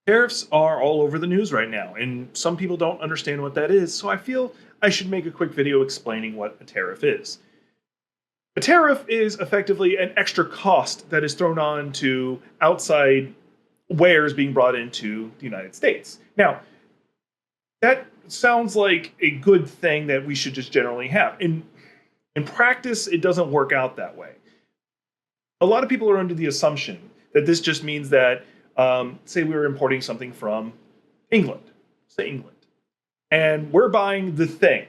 Tariffs are all over the news right now, and some people don't understand what that is, so I feel I should make a quick video explaining what a tariff is. A tariff is effectively an extra cost that is thrown on to outside wares being brought into the United States. Now, that sounds like a good thing that we should just generally have. In practice, it doesn't work out that way. A lot of people are under the assumption that this just means that, say we were importing something from England, and we're buying the thing.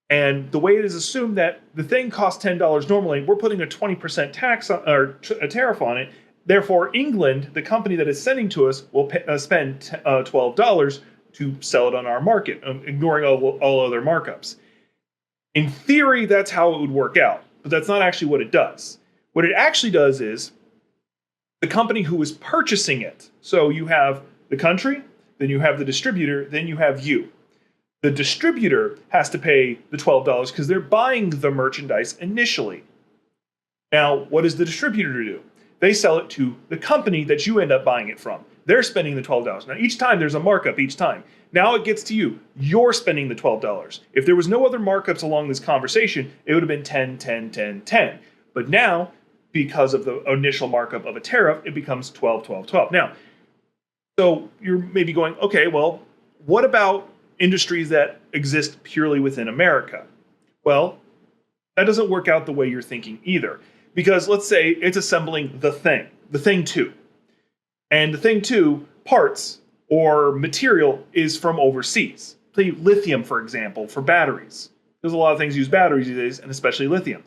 And the way it is assumed that the thing costs $10 normally, we're putting a 20% tax on, or a tariff on it. Therefore, England, the company that is sending to us, will spend $12 to sell it on our market, ignoring all other markups. In theory, that's how it would work out, but that's not actually what it does. What it actually does is the company who is purchasing it. So you have the country, then you have the distributor, then you have you. The distributor has to pay the $12 because they're buying the merchandise initially. Now, what does the distributor do? They sell it to the company that you end up buying it from. They're spending the $12. Now, each time there's a markup each time. Now it gets to you. You're spending the $12. If there was no other markups along this conversation, it would have been 10, 10, 10, 10. But now, because of the initial markup of a tariff, it becomes 12, 12, 12. Now, so you're maybe going, okay, well, what about industries that exist purely within America? Well, that doesn't work out the way you're thinking either. Because let's say it's assembling the thing 2. And the thing 2 parts or material is from overseas. Say lithium, for example, for batteries. There's a lot of things use batteries these days, and especially lithium.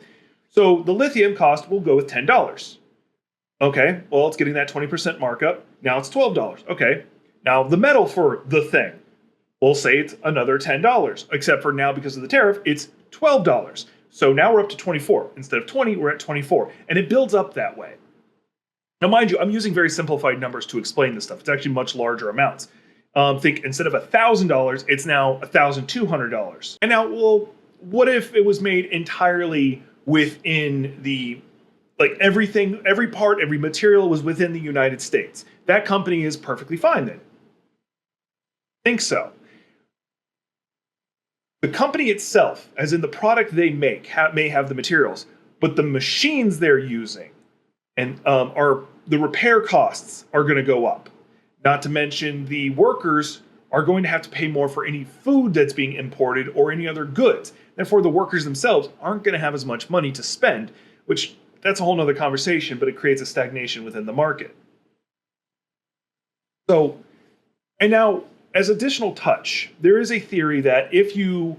So the lithium cost will go with $10. Okay, well, it's getting that 20% markup. Now it's $12. Okay, now the metal for the thing, we'll say it's another $10, except for now because of the tariff, it's $12. So now we're up to 24. Instead of 20, we're at 24. And it builds up that way. Now, mind you, I'm using very simplified numbers to explain this stuff. It's actually much larger amounts. Think instead of $1,000, it's now $1,200. And now, well, what if it was made entirely within the, like everything, every part, every material was within the United States? That company is perfectly fine then. Think so. The company itself, as in the product they make, may have the materials, but the machines they're using and the repair costs are going to go up. Not to mention the workers are going to have to pay more for any food that's being imported or any other goods. Therefore, the workers themselves aren't going to have as much money to spend, which that's a whole nother conversation, but it creates a stagnation within the market. So, and now, as additional touch, there is a theory that if you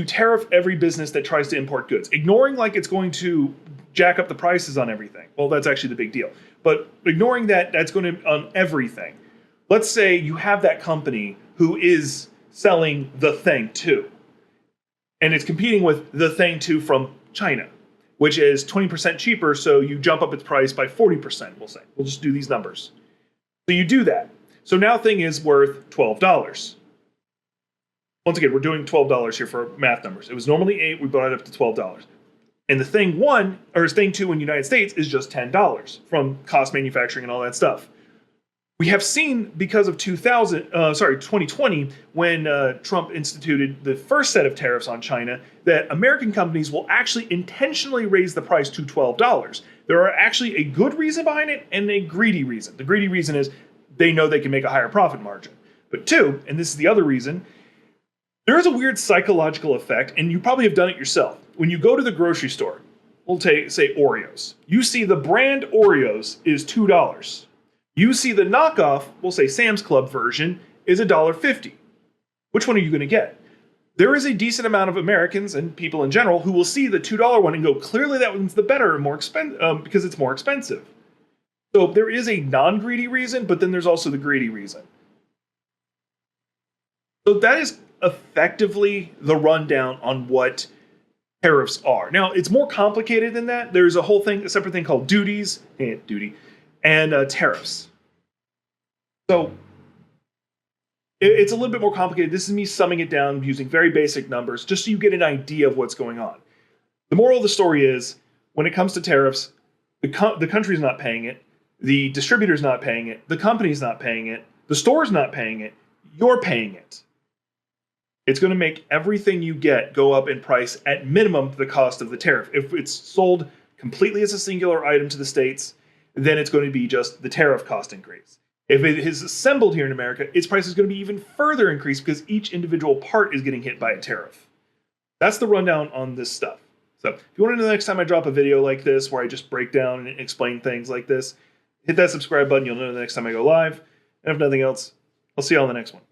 tariff every business that tries to import goods, ignoring like it's going to jack up the prices on everything, well, that's actually the big deal. But ignoring that, that's going to on everything. Let's say you have that company who is selling the thing 2, and it's competing with the thing 2 from China, which is 20% cheaper, so you jump up its price by 40%, we'll say. We'll just do these numbers. So you do that. So now thing is worth $12. Once again, we're doing $12 here for math numbers. It was normally 8, we brought it up to $12. And the thing 1, or thing 2 in the United States is just $10 from cost manufacturing and all that stuff. We have seen because of 2020, when Trump instituted the first set of tariffs on China, that American companies will actually intentionally raise the price to $12. There are actually a good reason behind it and a greedy reason. The greedy reason is they know they can make a higher profit margin. But 2, and this is the other reason, there is a weird psychological effect, and you probably have done it yourself. When you go to the grocery store, we'll say Oreos. You see the brand Oreos is $2. You see the knockoff, we'll say Sam's Club version, is $1.50. Which one are you going to get? There is a decent amount of Americans and people in general who will see the $2 one and go, clearly that one's the better and more expensive because it's more expensive. So there is a non-greedy reason, but then there's also the greedy reason. So that is effectively the rundown on what tariffs are. Now, it's more complicated than that. There's a whole thing, a separate thing called duties, and tariffs. So it's a little bit more complicated. This is me summing it down using very basic numbers, just so you get an idea of what's going on. The moral of the story is, when it comes to tariffs, the country's not paying it. The distributor's not paying it. The company's not paying it. The store's not paying it. You're paying it. It's going to make everything you get go up in price at minimum the cost of the tariff. If it's sold completely as a singular item to the States, then it's going to be just the tariff cost increase. If it is assembled here in America, its price is going to be even further increased because each individual part is getting hit by a tariff. That's the rundown on this stuff. So if you want to know the next time I drop a video like this where I just break down and explain things like this, hit that subscribe button. You'll know the next time I go live. And if nothing else, I'll see you on the next one.